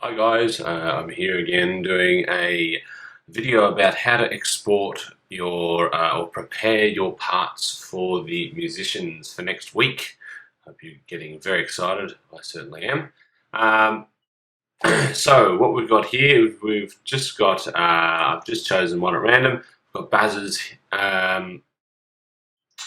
Hi guys, I'm here again doing a video about how to export your or prepare your parts for the musicians for next week. Hope you're getting very excited. I certainly am. Um, so what we've got here, we've just got, I've just chosen one at random. We've got Baz's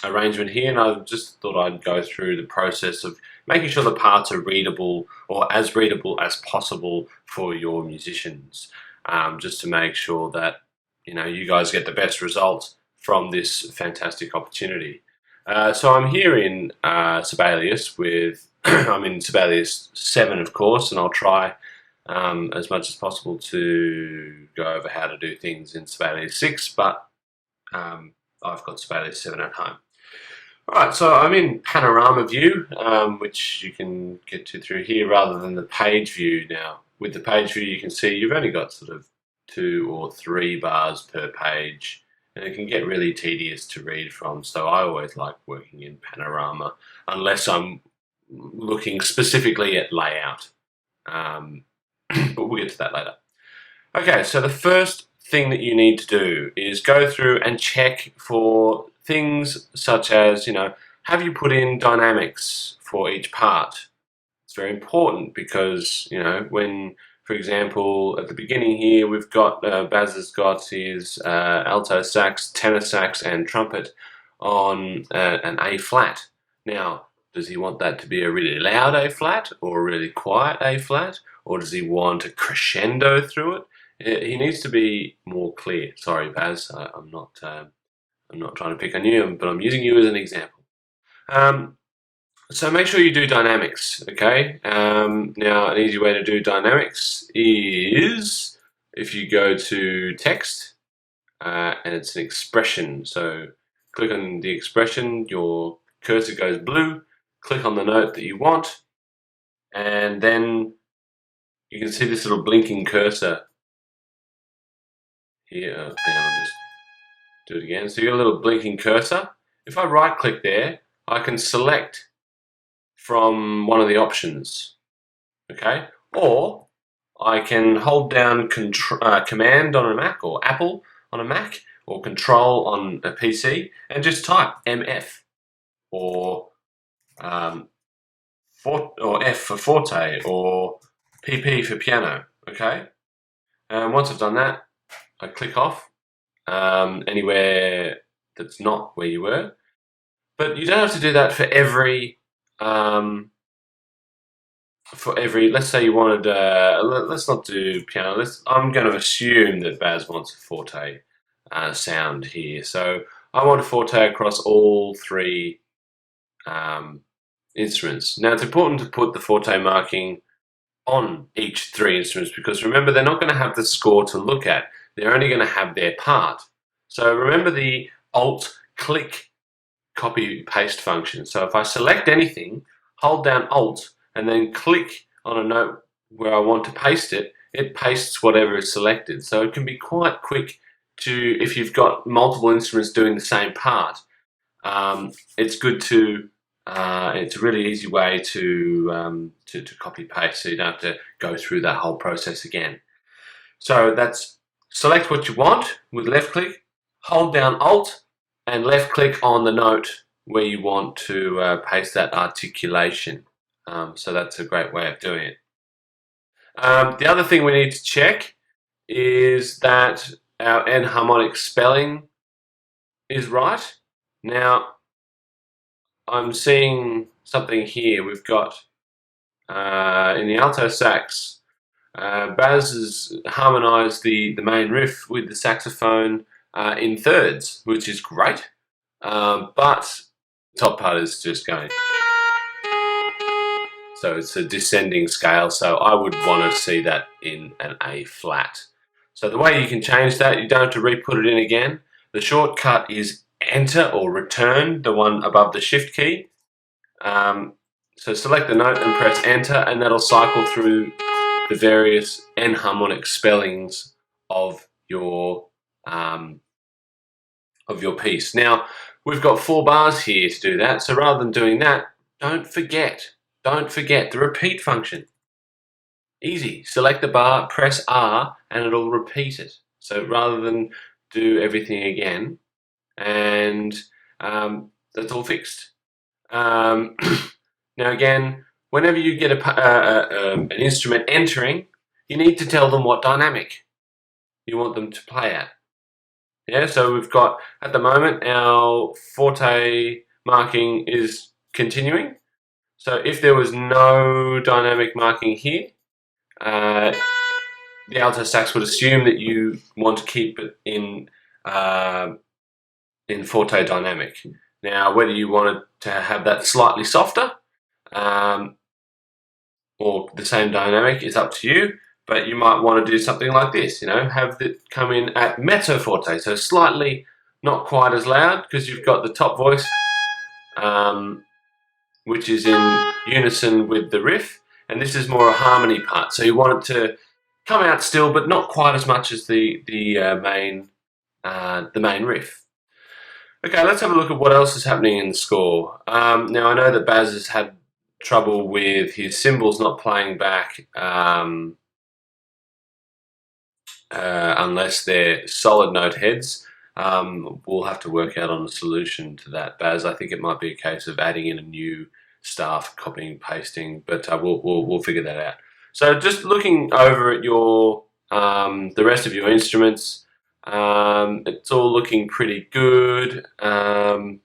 arrangement here, and I just thought I'd go through the process of making sure the parts are readable or as readable as possible for your musicians, just to make sure that you guys get the best results from this fantastic opportunity. So I'm here in Sibelius with I'm in Sibelius 7, of course, and I'll try as much as possible to go over how to do things in Sibelius 6, but I've got Sibelius 7 at home. Alright, so I'm in panorama view, which you can get to through here rather than the page view. Now, with the page view you can see you've only got sort of 2 or 3 bars per page, and it can get really tedious to read from, so I always like working in panorama, unless I'm looking specifically at layout. But we'll get to that later. Okay, so the first thing that you need to do is go through and check for things such as, have you put in dynamics for each part? It's very important because, when, for example, at the beginning here, we've got, Baz has got his alto sax, tenor sax, and trumpet on an A flat. Now, does he want that to be a really loud A flat or a really quiet A flat? Or does he want a crescendo through it? He needs to be more clear. Sorry, Baz, I'm not trying to pick on you, but I'm using you as an example. So make sure you do dynamics, okay? Now, an easy way to do dynamics is if you go to text, and it's an expression. So click on the expression, your cursor goes blue, click on the note that you want, and then you can see this little blinking cursor here. Hang on, I'll just do it again. So you got a little blinking cursor. If I right click there, I can select from one of the options, okay? Or I can hold down Command on a Mac, or Apple on a Mac, or Control on a PC, and just type MF, or F for forte, or PP for piano, okay? And once I've done that, I click off anywhere that's not where you were. But you don't have to do that for every, let's say you wanted, let's not do piano. I'm going to assume that Baz wants a forte sound here. So I want a forte across all 3 instruments. Now it's important to put the forte marking on each 3 instruments, because remember, they're not going to have the score to look at. They're only going to have their part. So remember the Alt-click copy-paste function. So if I select anything, hold down Alt, and then click on a note where I want to paste it, it pastes whatever is selected. So it can be quite quick to, if you've got multiple instruments doing the same part, it's good to, it's a really easy way to copy paste, so you don't have to go through that whole process again. So that's select what you want with left click, hold down Alt, and left click on the note where you want to paste that articulation. So that's a great way of doing it. The other thing we need to check is that our enharmonic spelling is right. Now, I'm seeing something here. We've got in the alto sax, Baz has harmonized the main riff with the saxophone in thirds, which is great, but the top part is just going. So it's a descending scale, so I would want to see that in an A flat. So the way you can change that, you don't have to re-put it in again. The shortcut is Enter or Return, the one above the Shift key. So select the note and press Enter, and that'll cycle through the various enharmonic spellings of your piece. Now, we've got 4 bars here to do that, so rather than doing that, don't forget the repeat function. Easy. Select the bar, press R, and it'll repeat it. So rather than do everything again, and that's all fixed. Now again, whenever you get an instrument entering, you need to tell them what dynamic you want them to play at. Yeah, so we've got, at the moment, our forte marking is continuing. So if there was no dynamic marking here, the alto sax would assume that you want to keep it in forte dynamic. Now, whether you wanted to have that slightly softer or the same dynamic is up to you, but you might want to do something like this, have it come in at mezzo forte, so slightly not quite as loud because you've got the top voice, which is in unison with the riff, and this is more a harmony part, so you want it to come out still, but not quite as much as the main riff. Okay, let's have a look at what else is happening in the score. Now I know that Baz has had trouble with his cymbals not playing back unless they're solid note heads. We'll have to work out on a solution to that, Baz. I think it might be a case of adding in a new staff, copying, pasting, but we'll figure that out. So just looking over at your the rest of your instruments, it's all looking pretty good, apart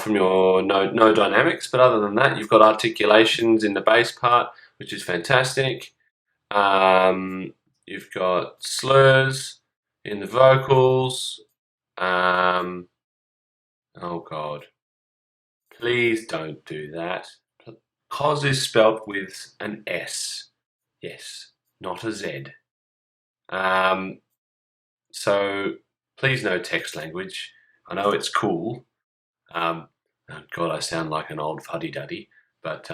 from your no dynamics, but other than that, you've got articulations in the bass part, which is fantastic. You've got slurs in the vocals. Oh God, please don't do that. Cos is spelt with an S. Yes, not a Z. So please no text language. I know it's cool. Oh God, I sound like an old fuddy-duddy. But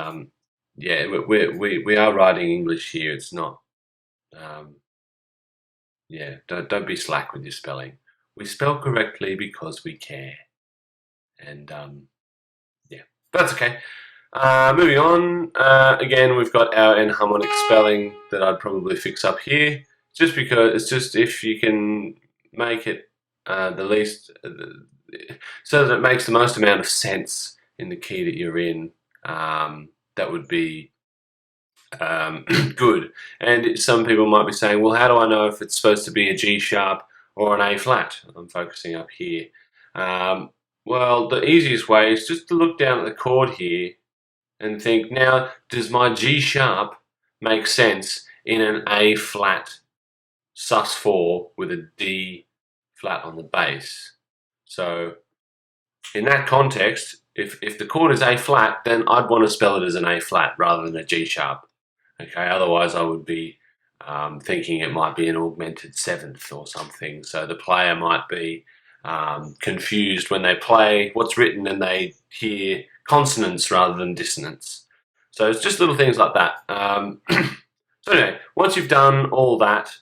yeah, we are writing English here. It's not. Yeah, don't be slack with your spelling. We spell correctly because we care. And yeah, but that's okay. Moving on. Again, we've got our enharmonic spelling that I'd probably fix up here, just because it's just if you can make it the least, so that it makes the most amount of sense in the key that you're in. That would be good. And some people might be saying, well, how do I know if it's supposed to be a G sharp or an A flat? I'm focusing up here. Well, the easiest way is just to look down at the chord here and think, now, does my G sharp make sense in an A flat sus4 with a D flat on the bass? So in that context, if the chord is A flat, then I'd want to spell it as an A flat rather than a G sharp. Okay, otherwise I would be thinking it might be an augmented seventh or something. So the player might be confused when they play what's written and they hear consonants rather than dissonance. So it's just little things like that. So anyway, once you've done all that,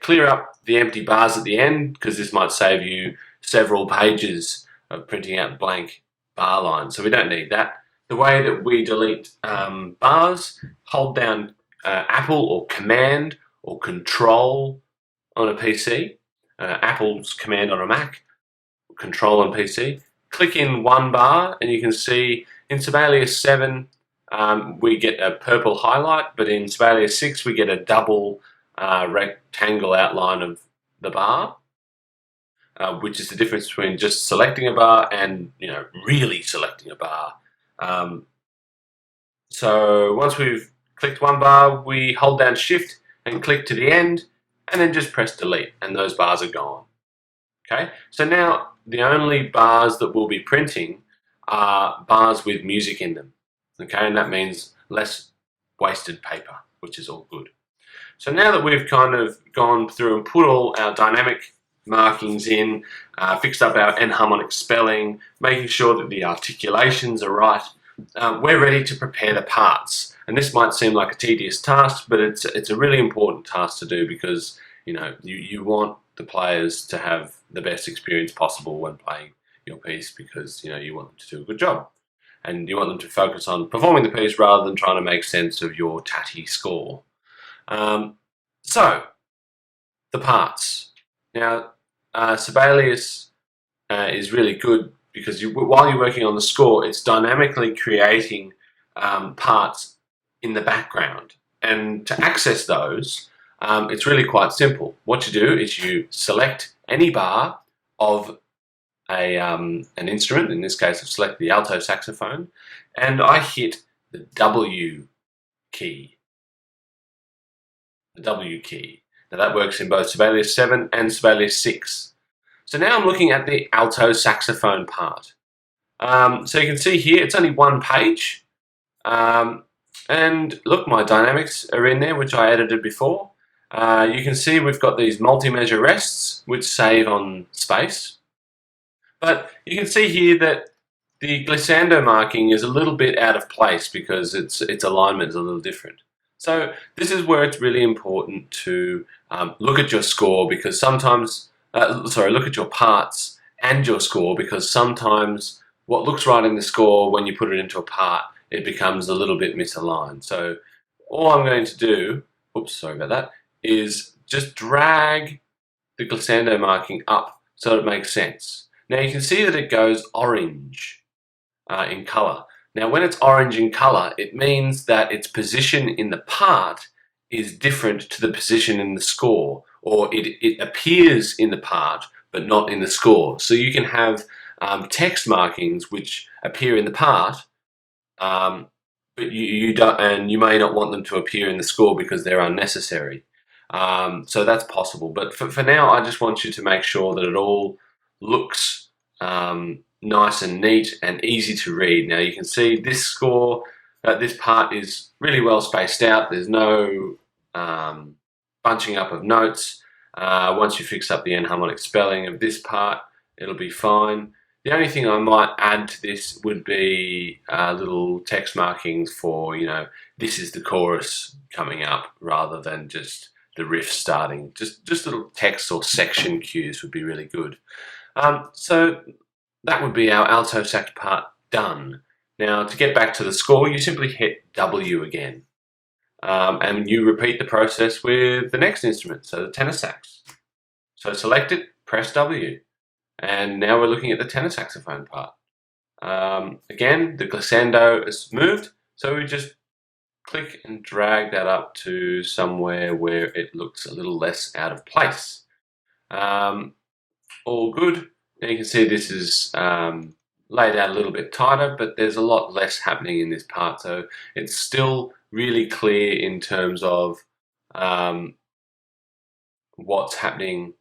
clear up the empty bars at the end, because this might save you several pages of printing out blank bar lines. So we don't need that. The way that we delete bars, hold down Apple or Command or Control on a PC. Apple's Command on a Mac, Control on PC. Click in one bar and you can see in Sibelius 7 we get a purple highlight, but in Sibelius 6 we get a double rectangle outline of the bar, which is the difference between just selecting a bar and really selecting a bar. So once we've clicked one bar, we hold down Shift and click to the end, and then just press delete, and those bars are gone. Okay, so now the only bars that we'll be printing are bars with music in them. Okay, and that means less wasted paper, which is all good. So now that we've kind of gone through and put all our dynamic markings in, fixed up our enharmonic spelling, making sure that the articulations are right, we're ready to prepare the parts. And this might seem like a tedious task, but it's a really important task to do, because you want the players to have the best experience possible when playing your piece, because you want them to do a good job. and you want them to focus on performing the piece rather than trying to make sense of your tatty score. So, the parts. Now, Sibelius is really good because while you're working on the score, it's dynamically creating parts in the background. And to access those, it's really quite simple. What you do is you select any bar of an instrument. In this case, I've selected the alto saxophone, and I hit the W key. The W key. Now that works in both Sibelius 7 and Sibelius 6. So now I'm looking at the alto saxophone part. So you can see here it's only one page. And look, my dynamics are in there, which I edited before. You can see we've got these multi-measure rests, which save on space. But you can see here that the glissando marking is a little bit out of place because its alignment is a little different. So this is where it's really important to look at your score, because sometimes, look at your parts and your score, because sometimes what looks right in the score, when you put it into a part, it becomes a little bit misaligned. So all I'm going to do, oops, sorry about that, is just drag the glissando marking up so it makes sense. Now you can see that it goes orange in color. Now when it's orange in color, it means that its position in the part is different to the position in the score, or it appears in the part but not in the score. So you can have text markings which appear in the part, but you don't, and you may not want them to appear in the score because they're unnecessary. So that's possible. But for now, I just want you to make sure that it all looks nice and neat and easy to read. Now you can see this score, this part is really well spaced out. There's no bunching up of notes. Once you fix up the enharmonic spelling of this part, it'll be fine. The only thing I might add to this would be little text markings for, this is the chorus coming up, rather than just the riff starting. Just little text or section cues would be really good. So that would be our alto sax part done. Now to get back to the score, you simply hit W again. And you repeat the process with the next instrument, so the tenor sax. So select it, press W. And now we're looking at the tenor saxophone part. Again, the glissando is moved, so we just click and drag that up to somewhere where it looks a little less out of place. All good. Now you can see this is laid out a little bit tighter, but there's a lot less happening in this part, so it's still really clear in terms of what's happening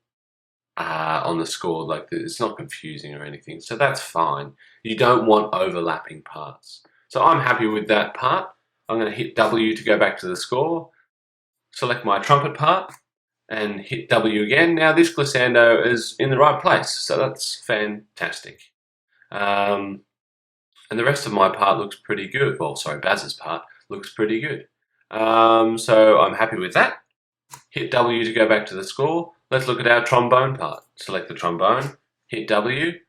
on the score. Like, it's not confusing or anything, so that's fine. You don't want overlapping parts. So I'm happy with that part. I'm going to hit W to go back to the score, select my trumpet part, and hit W again. Now this glissando is in the right place, so that's fantastic. And the rest of my part looks pretty good. Well, sorry, Baz's part looks pretty good. So I'm happy with that. Hit W to go back to the score. Let's look at our trombone part. Select the trombone, hit W.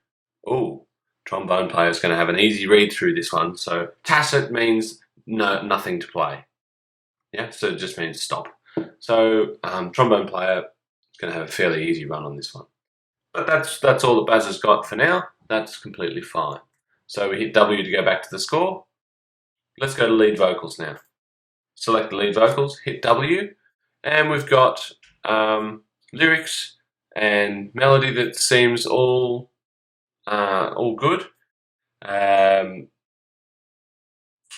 Oh, trombone player is going to have an easy read through this one. So tacit means nothing to play. Yeah, so it just means stop. So trombone player is going to have a fairly easy run on this one. But that's all that Baz has got for now. That's completely fine. So we hit W to go back to the score. Let's go to lead vocals now. Select the lead vocals, hit W, and we've got lyrics and melody that seems all good.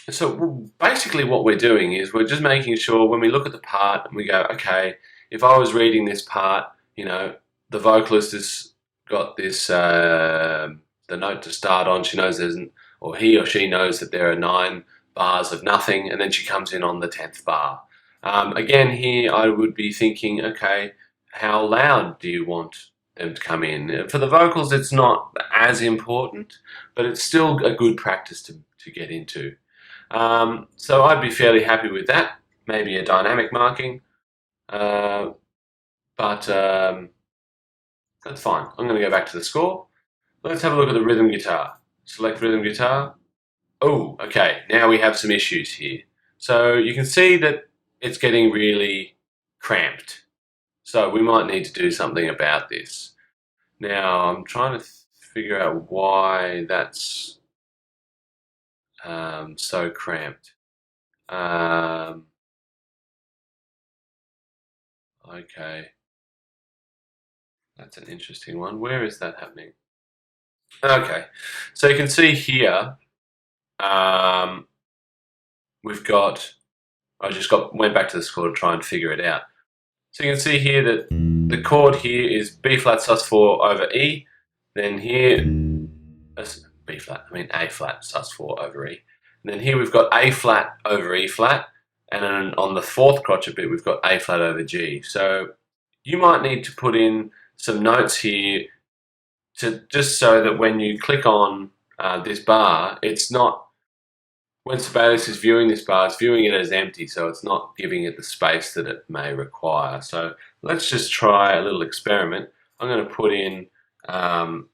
So basically what we're doing is we're just making sure when we look at the part and we go, okay, if I was reading this part, the vocalist has got this, the note to start on, she knows or he or she knows that there are 9 bars of nothing, and then she comes in on the 10th bar. Again, here I would be thinking, okay, how loud do you want them to come in? For the vocals, it's not as important, but it's still a good practice to get into. So I'd be fairly happy with that. Maybe a dynamic marking, but that's fine. I'm going to go back to the score. Let's have a look at the rhythm guitar. Select rhythm guitar, Oh, okay, now we have some issues here. So you can see that it's getting really cramped. So we might need to do something about this. Now I'm trying to figure out why that's so cramped. Um, okay, that's an interesting one. Where is that happening? Okay, so you can see here, um, we've got, went back to the score to try and figure it out. So you can see here that the chord here is B flat sus4 over E, then here, B flat, I mean A flat sus4 over E. And then here we've got A flat over E flat, and then on the fourth crotchet bit we've got A flat over G. So you might need to put in some notes here to just so that when you click on this bar, it's not, when Sibelius is viewing this bar, it's viewing it as empty, so it's not giving it the space that it may require. So let's just try a little experiment. I'm going to put in a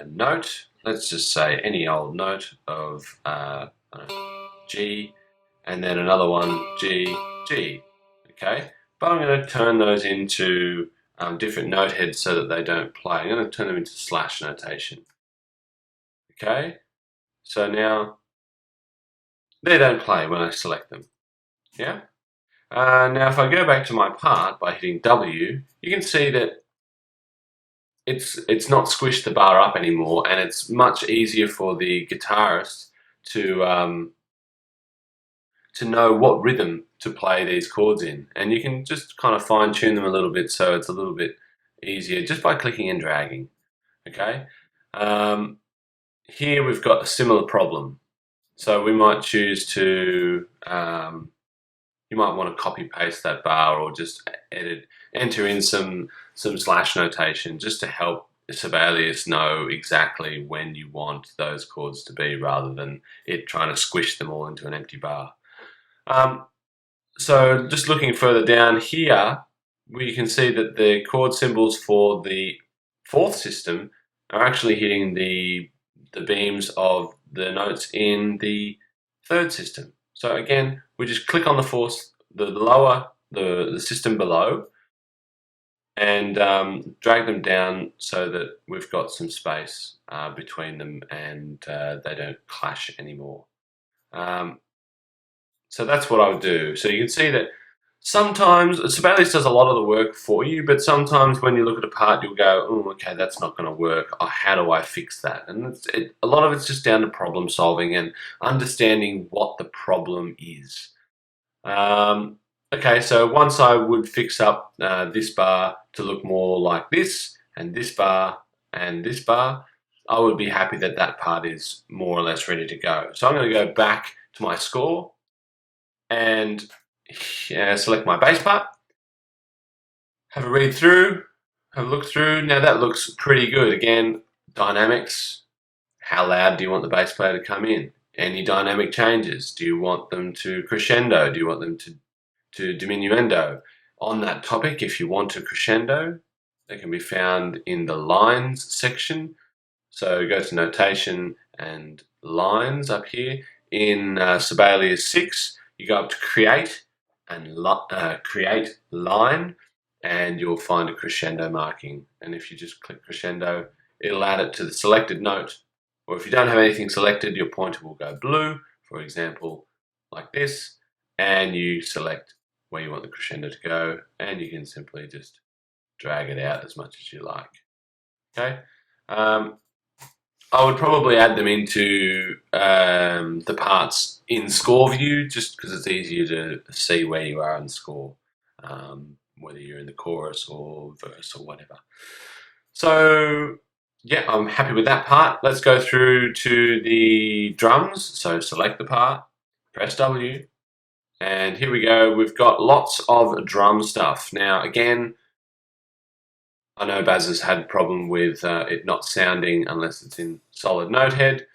note. Let's just say any old note of G, and then another one G, G. Okay, but I'm going to turn those into different note heads so that they don't play. I'm going to turn them into slash notation. Okay, so now they don't play when I select them. Yeah. Now if I go back to my part by hitting W, you can see that it's not squished the bar up anymore, and it's much easier for the guitarist to know what rhythm to play these chords in, and you can just kind of fine tune them a little bit so it's a little bit easier just by clicking and dragging. Okay. Here we've got a similar problem, so we might choose to you might want to copy paste that bar or just enter in some slash notation just to help Sibelius know exactly when you want those chords to be, rather than it trying to squish them all into an empty bar. So just looking further down here, we can see that the chord symbols for the fourth system are actually hitting the beams of the notes in the third system. So again, we just click on the fourth, the system below, and drag them down so that we've got some space between them, and they don't clash anymore. So that's what I would do. So you can see that sometimes Sibelius does a lot of the work for you, but sometimes when you look at a part, you'll go, "Oh, okay, that's not going to work. Oh, how do I fix that?" And a lot of it's just down to problem solving and understanding what the problem is. Okay, so once I would fix up this bar to look more like this, and this bar, and this bar, I would be happy that that part is more or less ready to go. So I'm going to go back to my score and select my bass part, have a read through, have a look through. Now that looks pretty good. Again, dynamics, how loud do you want the bass player to come in? Any dynamic changes? Do you want them to crescendo? Do you want them to diminuendo? On that topic, if you want to crescendo, they can be found in the lines section. So go to notation and lines up here. In Sibelius 6, you go up to create and create line, and you'll find a crescendo marking. And if you just click crescendo, it'll add it to the selected note. Or if you don't have anything selected, your pointer will go blue, for example, like this, and you select where you want the crescendo to go, and you can simply just drag it out as much as you like. Okay. I would probably add them into the parts in score view, just because it's easier to see where you are in the score, whether you're in the chorus or verse or whatever. So yeah, I'm happy with that part. Let's go through to the drums. So select the part, press W, and here we go. We've got lots of drum stuff. Now again, I know Baz has had a problem with it not sounding unless it's in solid note head,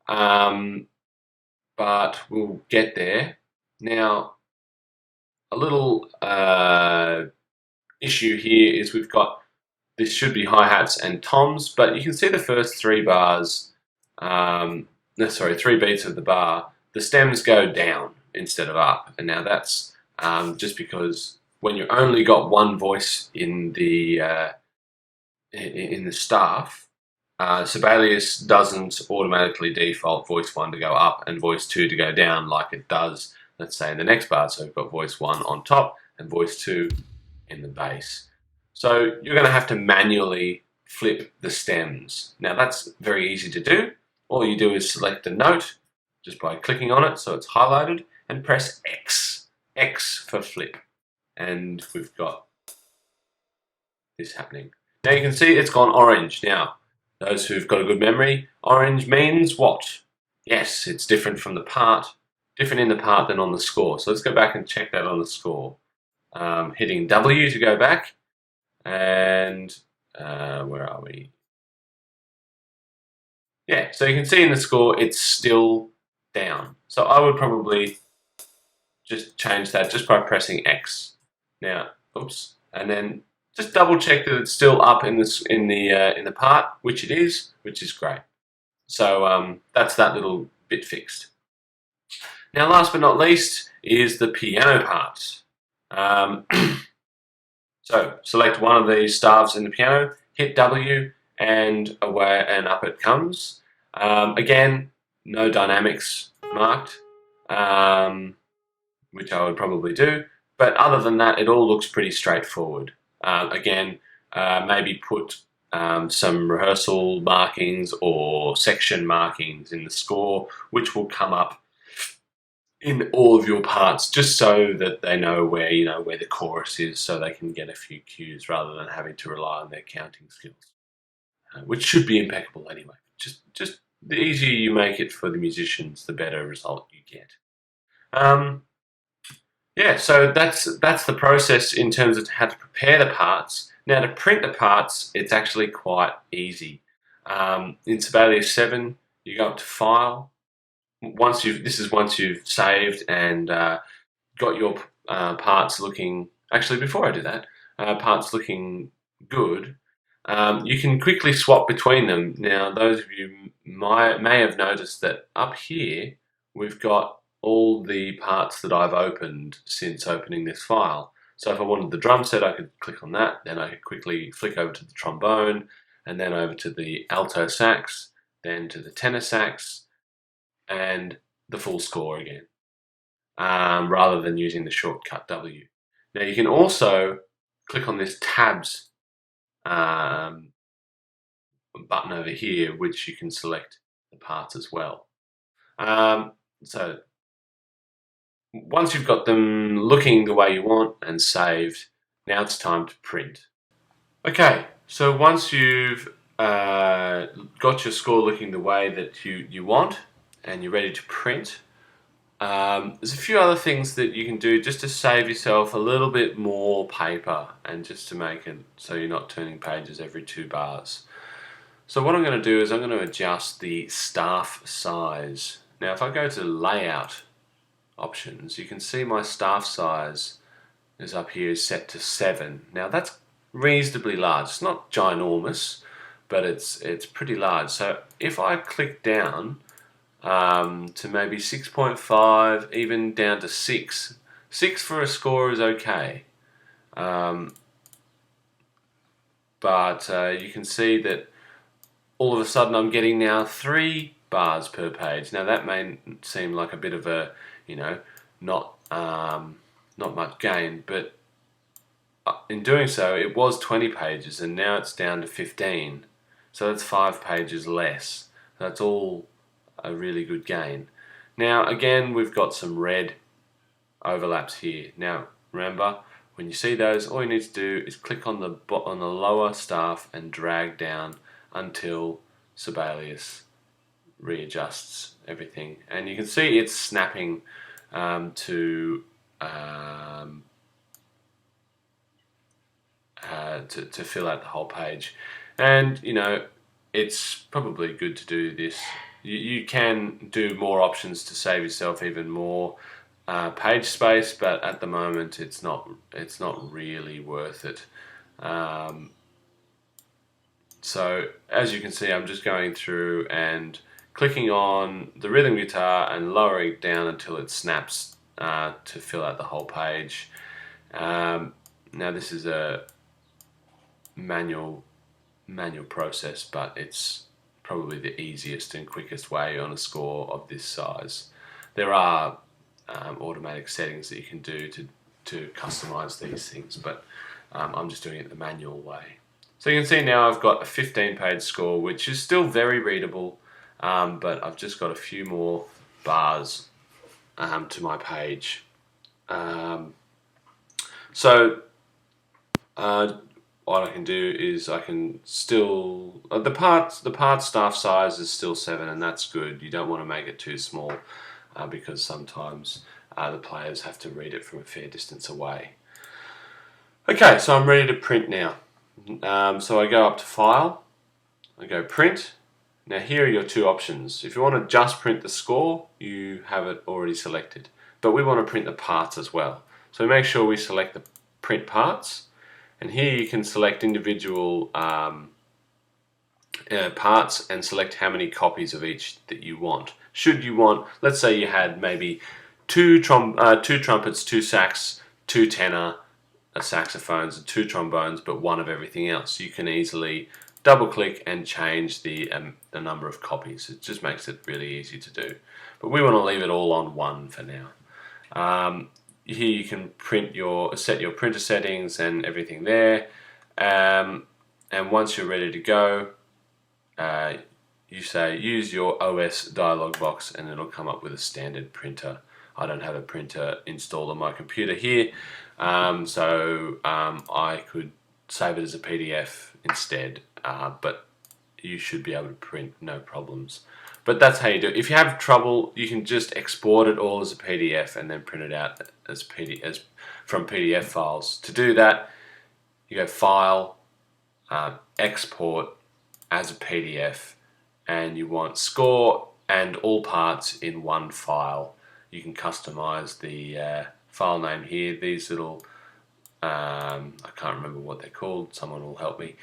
but we'll get there. Now, a little issue here is we've got, this should be hi-hats and toms, but you can see the first three bars no, sorry, 3 beats of the bar, the stems go down instead of up. And now that's just because when you only got one voice in the staff, Sibelius doesn't automatically default voice 1 to go up and voice 2 to go down like it does, let's say, in the next bar. So we've got voice 1 on top and voice 2 in the bass. So you're going to have to manually flip the stems. Now that's very easy to do. All you do is select a note just by clicking on it so it's highlighted and press X. X for flip. And we've got this happening. Now you can see it's gone orange. Now, those who've got a good memory, orange means what? Yes, it's different from the part, different in the part than on the score. So let's go back and check that on the score. Hitting W to go back, and where are we? Yeah, so you can see in the score it's still down. So I would probably just change that just by pressing X. Now, oops, and then just double check that it's still up in the part, which it is, which is great. So that's that little bit fixed. Now, last but not least is the piano part. So select one of these staves in the piano, hit W, and away and up it comes. Again, no dynamics marked, which I would probably do. But other than that, it all looks pretty straightforward. Again, maybe put some rehearsal markings or section markings in the score, which will come up in all of your parts, just so that they know where where the chorus is, so they can get a few cues rather than having to rely on their counting skills, which should be impeccable anyway. Just the easier you make it for the musicians, the better result you get. Yeah, so that's the process in terms of how to prepare the parts. Now, to print the parts, it's actually quite easy. In Sibelius 7, you go up to File. Once you've saved and got your parts looking. Actually, before I do that, parts looking good. You can quickly swap between them. Now, those of you may have noticed that up here we've got all the parts that I've opened since opening this file. So if I wanted the drum set, I could click on that, then I could quickly flick over to the trombone, and then over to the alto sax, then to the tenor sax, and the full score again, rather than using the shortcut W. Now you can also click on this tabs button over here, which you can select the parts as well. So once you've got them looking the way you want and saved, now it's time to print. Okay, so once you've got your score looking the way that you want and you're ready to print, there's a few other things that you can do just to save yourself a little bit more paper and just to make it so you're not turning pages every 2 bars. So what I'm going to do is I'm going to adjust the staff size. Now if I go to layout options, you can see my staff size is up here is set to 7. Now that's reasonably large. It's not ginormous, but it's pretty large. So if I click down to maybe 6.5, even down to 6. 6 for a score is okay. But you can see that all of a sudden I'm getting now 3 bars per page. Now that may seem like a bit of a, not much gain, but in doing so it was 20 pages and now it's down to 15. So that's 5 pages less. That's all a really good gain. Now again, we've got some red overlaps here. Now remember, when you see those, all you need to do is click on the lower staff and drag down until Sibelius readjusts everything, and you can see it's snapping to fill out the whole page. And it's probably good to do this. You can do more options to save yourself even more page space, but at the moment it's not really worth it. So as you can see, I'm just going through and clicking on the rhythm guitar and lowering it down until it snaps to fill out the whole page. Now this is a manual process, but it's probably the easiest and quickest way on a score of this size. There are automatic settings that you can do to customize these things, but I'm just doing it the manual way. So you can see now I've got a 15-page score, which is still very readable, but I've just got a few more bars to my page. What I can do is I can still the part staff size is still 7, and that's good. You don't want to make it too small because sometimes the players have to read it from a fair distance away. Okay, so I'm ready to print now. So I go up to File, I go Print. Now here are your two options. If you want to just print the score, you have it already selected. But we want to print the parts as well. So make sure we select the print parts. And here you can select individual parts and select how many copies of each that you want. Should you want, let's say you had maybe two trumpets, 2 sax, 2 tenor saxophones and 2 trombones, but one of everything else. You can easily double click and change the number of copies. It just makes it really easy to do. But we want to leave it all on 1 for now. Here you can set your printer settings and everything there. And once you're ready to go, you say use your OS dialog box and it'll come up with a standard printer. I don't have a printer installed on my computer here, so I could save it as a PDF instead, but you should be able to print no problems. But that's how you do it. If you have trouble, you can just export it all as a PDF and then print it out as from PDF files. To do that, you go File, Export as a PDF, and you want score and all parts in one file. You can customize the file name here. These little, I can't remember what they're called. Someone will help me.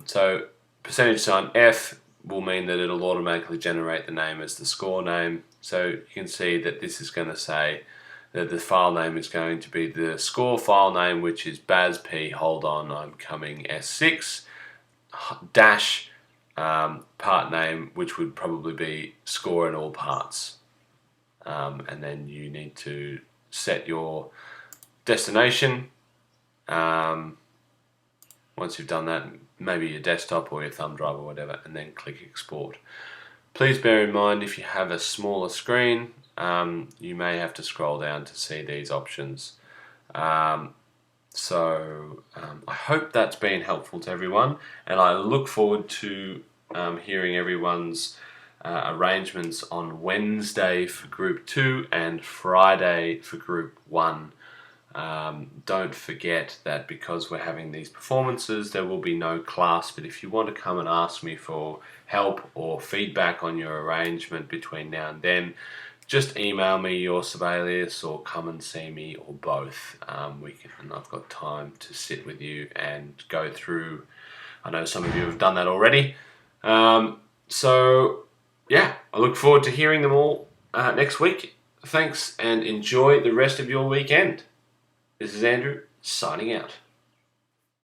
So %F will mean that it'll automatically generate the name as the score name. So you can see that this is going to say that the file name is going to be the score file name, which is BASP, hold on, I'm coming S6, dash part name, which would probably be score in all parts. And then you need to set your destination. Once you've done that, maybe your desktop or your thumb drive or whatever, and then click Export. Please bear in mind, if you have a smaller screen, you may have to scroll down to see these options. I hope that's been helpful to everyone, and I look forward to hearing everyone's arrangements on Wednesday for Group 2 and Friday for Group 1. Don't forget that because we're having these performances, there will be no class, but if you want to come and ask me for help or feedback on your arrangement between now and then, just email me your Sibelius or come and see me, or both. And I've got time to sit with you and go through. I know some of you have done that already. Yeah, I look forward to hearing them all next week. Thanks, and enjoy the rest of your weekend. This is Andrew, signing out.